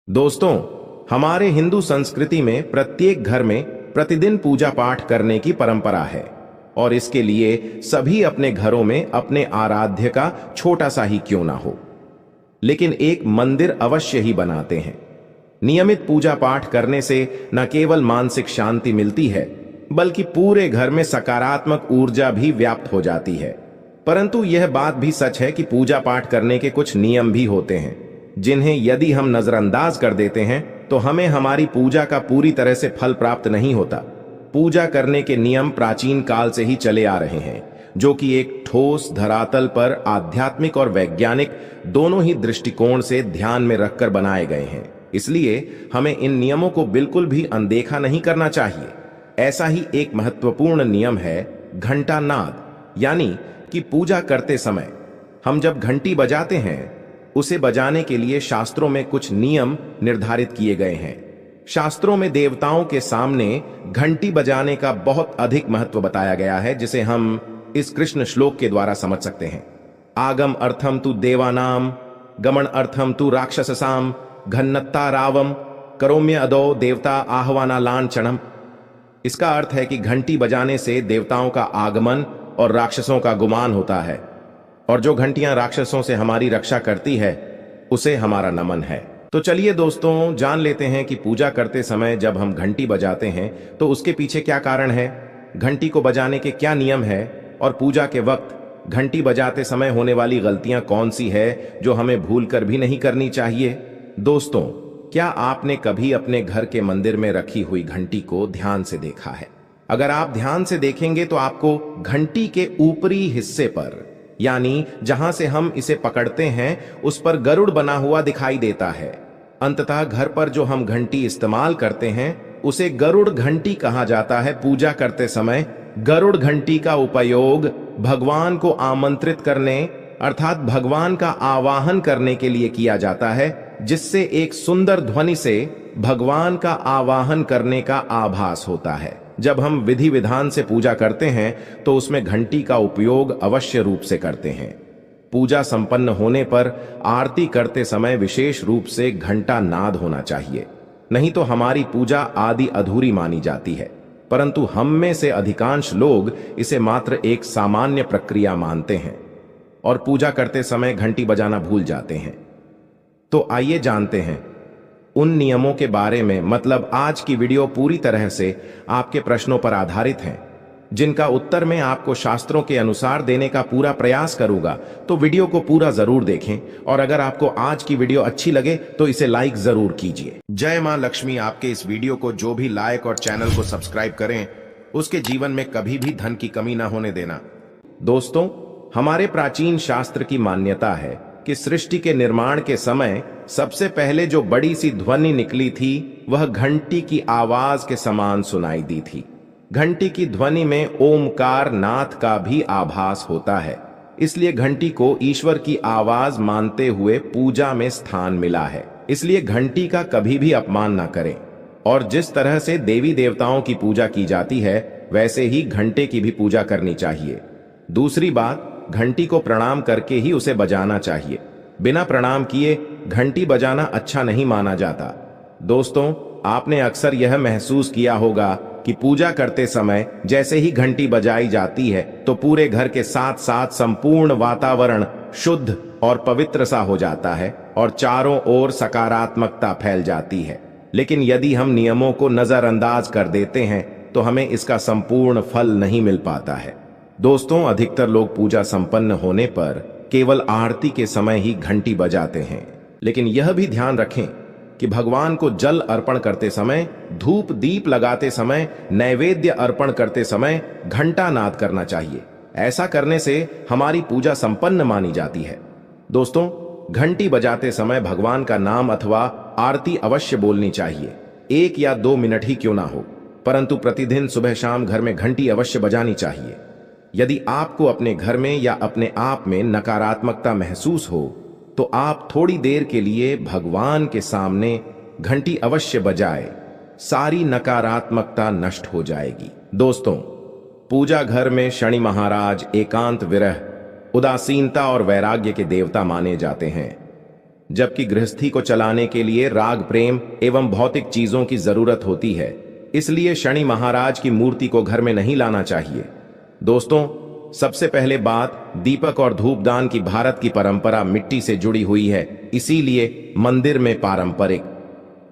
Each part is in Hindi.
दोस्तों, हमारे हिंदू संस्कृति में प्रत्येक घर में प्रतिदिन पूजा पाठ करने की परंपरा है और इसके लिए सभी अपने घरों में अपने आराध्य का छोटा सा ही क्यों ना हो, लेकिन एक मंदिर अवश्य ही बनाते हैं। नियमित पूजा पाठ करने से न केवल मानसिक शांति मिलती है, बल्कि पूरे घर में सकारात्मक ऊर्जा भी व्याप्त हो जाती है। परंतु यह बात भी सच है कि पूजा पाठ करने के कुछ नियम भी होते हैं, जिन्हें यदि हम नजरअंदाज कर देते हैं तो हमें हमारी पूजा का पूरी तरह से फल प्राप्त नहीं होता। पूजा करने के नियम प्राचीन काल से ही चले आ रहे हैं, जो कि एक ठोस धरातल पर आध्यात्मिक और वैज्ञानिक दोनों ही दृष्टिकोण से ध्यान में रखकर बनाए गए हैं। इसलिए हमें इन नियमों को बिल्कुल भी अनदेखा नहीं करना चाहिए। ऐसा ही एक महत्वपूर्ण नियम है घंटा नाद, यानी कि पूजा करते समय हम जब घंटी बजाते हैं, उसे बजाने के लिए शास्त्रों में कुछ नियम निर्धारित किए गए हैं। शास्त्रों में देवताओं के सामने घंटी बजाने का बहुत अधिक महत्व बताया गया है, जिसे हम इस कृष्ण श्लोक के द्वारा समझ सकते हैं। आगम अर्थम तु देवानाम, गमन अर्थम तु राक्षससाम, घन्नत्ता रावम, करोम्य अदो देवता आह्वाना लांछनम। इसका अर्थ है कि घंटी बजाने से देवताओं का आगमन और राक्षसों का गुमान होता है, और जो घंटियां राक्षसों से हमारी रक्षा करती है उसे हमारा नमन है। तो चलिए दोस्तों, जान लेते हैं कि पूजा करते समय जब हम घंटी बजाते हैं तो उसके पीछे क्या कारण है, घंटी को बजाने के क्या नियम है, और पूजा के वक्त घंटी बजाते समय होने वाली गलतियां कौन सी है जो हमें भूलकर भी नहीं करनी चाहिए। दोस्तों, क्या आपने कभी अपने घर के मंदिर में रखी हुई घंटी को ध्यान से देखा है? अगर आप ध्यान से देखेंगे तो आपको घंटी के ऊपरी हिस्से पर, यानी जहां से हम इसे पकड़ते हैं, उस पर गरुड़ बना हुआ दिखाई देता है। अंततः घर पर जो हम घंटी इस्तेमाल करते हैं उसे गरुड़ घंटी कहा जाता है। पूजा करते समय गरुड़ घंटी का उपयोग भगवान को आमंत्रित करने, अर्थात भगवान का आवाहन करने के लिए किया जाता है, जिससे एक सुंदर ध्वनि से भगवान का आवाहन करने का आभास होता है। जब हम विधि विधान से पूजा करते हैं तो उसमें घंटी का उपयोग अवश्य रूप से करते हैं। पूजा संपन्न होने पर आरती करते समय विशेष रूप से घंटा नाद होना चाहिए, नहीं तो हमारी पूजा आदि अधूरी मानी जाती है। परंतु हम में से अधिकांश लोग इसे मात्र एक सामान्य प्रक्रिया मानते हैं और पूजा करते समय घंटी बजाना भूल जाते हैं। तो आइए जानते हैं उन नियमों के बारे में। मतलब आज की वीडियो पूरी तरह से आपके प्रश्नों पर आधारित है, जिनका उत्तर मैं आपको शास्त्रों के अनुसार देने का पूरा प्रयास करूंगा। तो वीडियो को पूरा जरूर देखें, और अगर आपको आज की वीडियो अच्छी लगे तो इसे लाइक जरूर कीजिए। जय मां लक्ष्मी आपके इस वीडियो को जो भी लाइक और चैनल को सब्सक्राइब करें, उसके जीवन में कभी भी धन की कमी ना होने देना। दोस्तों, हमारे प्राचीन शास्त्र की मान्यता है कि सृष्टि के निर्माण के समय सबसे पहले जो बड़ी सी ध्वनि निकली थी वह घंटी की आवाज के समान सुनाई दी थी। घंटी की ध्वनि में ओमकार नाथ का भी आभास होता है, इसलिए घंटी को ईश्वर की आवाज मानते हुए पूजा में स्थान मिला है। इसलिए घंटी का कभी भी अपमान ना करें, और जिस तरह से देवी देवताओं की पूजा की जाती है वैसे ही घंटे की भी पूजा करनी चाहिए। दूसरी बात, घंटी को प्रणाम करके ही उसे बजाना चाहिए। बिना प्रणाम किए घंटी बजाना अच्छा नहीं माना जाता। दोस्तों, आपने अक्सर यह महसूस किया होगा कि पूजा करते समय जैसे ही घंटी बजाई जाती है तो पूरे घर के साथ साथ संपूर्ण वातावरण शुद्ध और पवित्र सा हो जाता है और चारों ओर सकारात्मकता फैल जाती है। लेकिन यदि हम नियमों को नजरअंदाज कर देते हैं तो हमें इसका संपूर्ण फल नहीं मिल पाता है। दोस्तों, अधिकतर लोग पूजा संपन्न होने पर केवल आरती के समय ही घंटी बजाते हैं, लेकिन यह भी ध्यान रखें कि भगवान को जल अर्पण करते समय, धूप दीप लगाते समय, नैवेद्य अर्पण करते समय घंटा नाद करना चाहिए। ऐसा करने से हमारी पूजा संपन्न मानी जाती है। दोस्तों, घंटी बजाते समय भगवान का नाम अथवा आरती अवश्य बोलनी चाहिए, 1 या 2 मिनट ही क्यों ना हो, परंतु प्रतिदिन सुबह शाम घर में घंटी अवश्य बजानी चाहिए। यदि आपको अपने घर में या अपने आप में नकारात्मकता महसूस हो तो आप थोड़ी देर के लिए भगवान के सामने घंटी अवश्य बजाए, सारी नकारात्मकता नष्ट हो जाएगी। दोस्तों, पूजा घर में शनि महाराज एकांत विरह, उदासीनता और वैराग्य के देवता माने जाते हैं। जबकि गृहस्थी को चलाने के लिए राग, प्रेम एवं भौतिक चीजों की जरूरत होती है। इसलिए शनि महाराज की मूर्ति को घर में नहीं लाना चाहिए। दोस्तों, सबसे पहले बात, दीपक और धूपदान की भारत की परंपरा मिट्टी से जुड़ी हुई है। इसीलिए मंदिर में पारंपरिक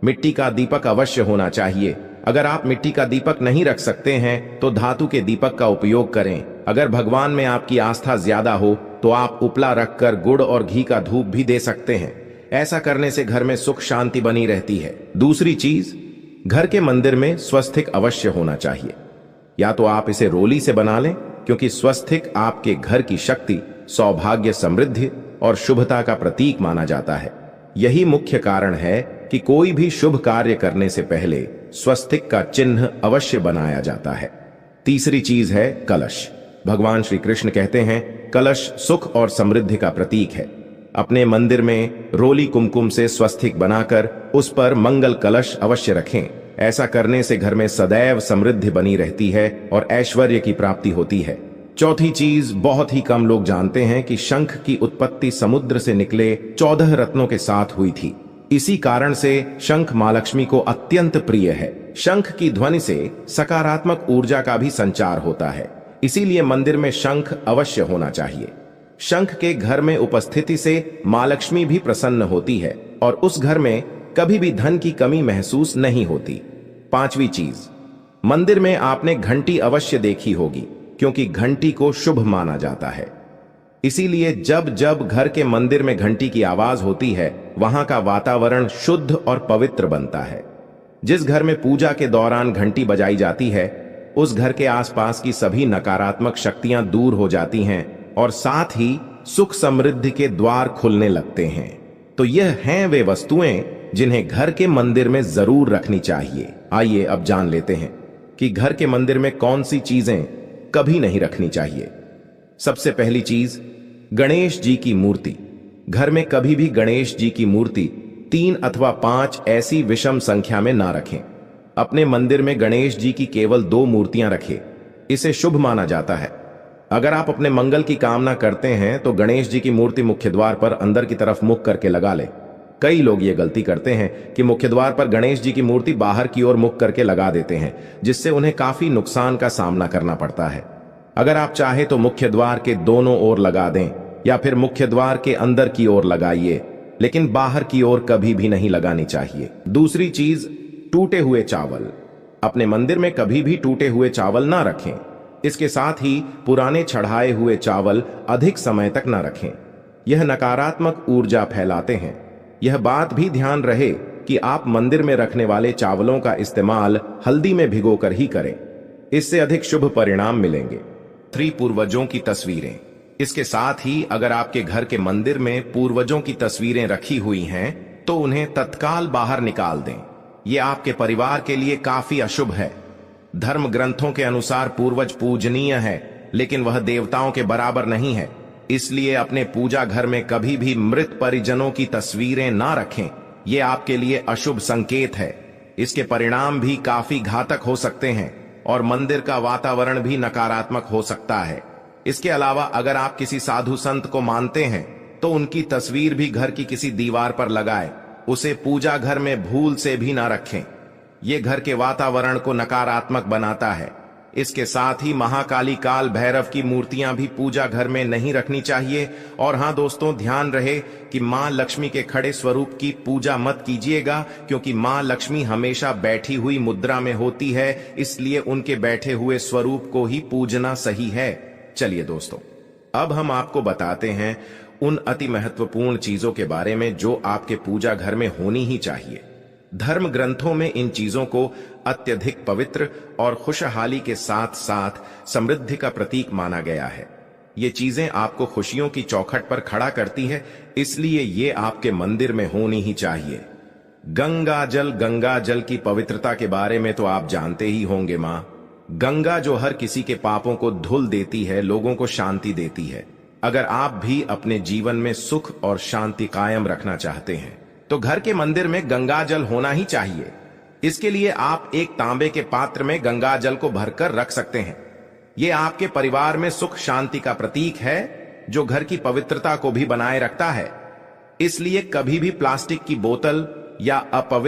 मिट्टी का दीपक अवश्य होना चाहिए। अगर आप मिट्टी का दीपक नहीं रख सकते हैं तो धातु के दीपक का उपयोग करें। अगर भगवान में आपकी आस्था ज्यादा हो तो आप उपला रखकर गुड़ और घी का धूप भी दे सकते हैं। ऐसा करने से घर में सुख शांति बनी रहती है। दूसरी चीज, घर के मंदिर में स्वस्तिक अवश्य होना चाहिए। या तो आप इसे रोली से बना लें, क्योंकि स्वस्तिक आपके घर की शक्ति, सौभाग्य, समृद्धि और शुभता का प्रतीक माना जाता है। यही मुख्य कारण है कि कोई भी शुभ कार्य करने से पहले स्वस्तिक का चिन्ह अवश्य बनाया जाता है। तीसरी चीज है कलश। भगवान श्री कृष्ण कहते हैं, कलश सुख और समृद्धि का प्रतीक है। अपने मंदिर में रोली कुमकुम से स्वस्तिक बनाकर उस पर मंगल कलश अवश्य रखें। ऐसा करने से घर में सदैव समृद्धि बनी रहती है और ऐश्वर्य की प्राप्ति होती है। चौथी चीज, बहुत ही कम लोग जानते हैं कि शंख की उत्पत्ति समुद्र से निकले 14 रत्नों के साथ हुई थी। इसी कारण से शंख मां लक्ष्मी को अत्यंत प्रिय है। शंख की ध्वनि से सकारात्मक ऊर्जा का भी संचार होता है। इसीलिए मंदिर में शंख अवश्य होना चाहिए। शंख के घर में उपस्थिति से मां लक्ष्मी भी प्रसन्न होती है और उस घर में कभी भी धन की कमी महसूस नहीं होती। पांचवी चीज, मंदिर में आपने घंटी अवश्य देखी होगी, क्योंकि घंटी को शुभ माना जाता है। इसीलिए जब जब घर के मंदिर में घंटी की आवाज होती है, वहां का वातावरण शुद्ध और पवित्र बनता है। जिस घर में पूजा के दौरान घंटी बजाई जाती है, उस घर के आसपास की सभी नकारात्मक शक्तियां दूर हो जाती हैं और साथ ही सुख समृद्धि के द्वार खुलने लगते हैं। तो यह हैं वे वस्तुएं जिन्हें घर के मंदिर में जरूर रखनी चाहिए। आइए अब जान लेते हैं कि घर के मंदिर में कौन सी चीजें कभी नहीं रखनी चाहिए। सबसे पहली चीज, गणेश जी की मूर्ति। घर में कभी भी गणेश जी की मूर्ति 3 अथवा 5 ऐसी विषम संख्या में ना रखें। अपने मंदिर में गणेश जी की केवल 2 मूर्तियां रखें। इसे शुभ माना जाता है। अगर आप अपने मंगल की कामना करते हैं तो गणेश जी की मूर्ति मुख्य द्वार पर अंदर की तरफ मुख करके लगा ले। कई लोग ये गलती करते हैं कि मुख्य द्वार पर गणेश जी की मूर्ति बाहर की ओर मुख करके लगा देते हैं, जिससे उन्हें काफी नुकसान का सामना करना पड़ता है। अगर आप चाहे तो मुख्य द्वार के दोनों ओर लगा दें या फिर मुख्य द्वार के अंदर की ओर लगाइए, लेकिन बाहर की ओर कभी भी नहीं लगानी चाहिए। दूसरी चीज, टूटे हुए चावल। अपने मंदिर में कभी भी टूटे हुए चावल ना रखें। इसके साथ ही पुराने चढ़ाए हुए चावल अधिक समय तक ना रखें। यह नकारात्मक ऊर्जा फैलाते हैं। यह बात भी ध्यान रहे कि आप मंदिर में रखने वाले चावलों का इस्तेमाल हल्दी में भिगोकर ही करें। इससे अधिक शुभ परिणाम मिलेंगे। 3 पूर्वजों की तस्वीरें। इसके साथ ही अगर आपके घर के मंदिर में पूर्वजों की तस्वीरें रखी हुई हैं तो उन्हें तत्काल बाहर निकाल दें। यह आपके परिवार के लिए काफी अशुभ है। धर्म ग्रंथों के अनुसार पूर्वज पूजनीय है, लेकिन वह देवताओं के बराबर नहीं है। इसलिए अपने पूजा घर में कभी भी मृत परिजनों की तस्वीरें ना रखें। यह आपके लिए अशुभ संकेत है। इसके परिणाम भी काफी घातक हो सकते हैं और मंदिर का वातावरण भी नकारात्मक हो सकता है। इसके अलावा अगर आप किसी साधु संत को मानते हैं तो उनकी तस्वीर भी घर की किसी दीवार पर लगाएं। उसे पूजा घर में भूल से भी ना रखें। यह घर के वातावरण को नकारात्मक बनाता है। इसके साथ ही महाकाली, काल भैरव की मूर्तियां भी पूजा घर में नहीं रखनी चाहिए। और हां दोस्तों, ध्यान रहे कि मां लक्ष्मी के खड़े स्वरूप की पूजा मत कीजिएगा, क्योंकि मां लक्ष्मी हमेशा बैठी हुई मुद्रा में होती है। इसलिए उनके बैठे हुए स्वरूप को ही पूजना सही है। चलिए दोस्तों, अब हम आपको बताते हैं उन अति महत्वपूर्ण चीजों के बारे में जो आपके पूजा घर में होनी ही चाहिए। धर्म ग्रंथों में इन चीजों को अत्यधिक पवित्र और खुशहाली के साथ साथ समृद्धि का प्रतीक माना गया है। ये चीजें आपको खुशियों की चौखट पर खड़ा करती है, इसलिए ये आपके मंदिर में होनी ही चाहिए। गंगा जल की पवित्रता के बारे में तो आप जानते ही होंगे। मां गंगा जो हर किसी के पापों को धुल देती है, लोगों को शांति देती है। अगर आप भी अपने जीवन में सुख और शांति कायम रखना चाहते हैं तो घर के मंदिर में गंगा जल होना ही चाहिए। इसके लिए आप एक तांबे के पात्र में गंगा जल को भरकर रख सकते हैं। यह आपके परिवार में सुख शांति का प्रतीक है, जो घर की पवित्रता को भी बनाए रखता है। इसलिए कभी भी प्लास्टिक की बोतल या अपवित्र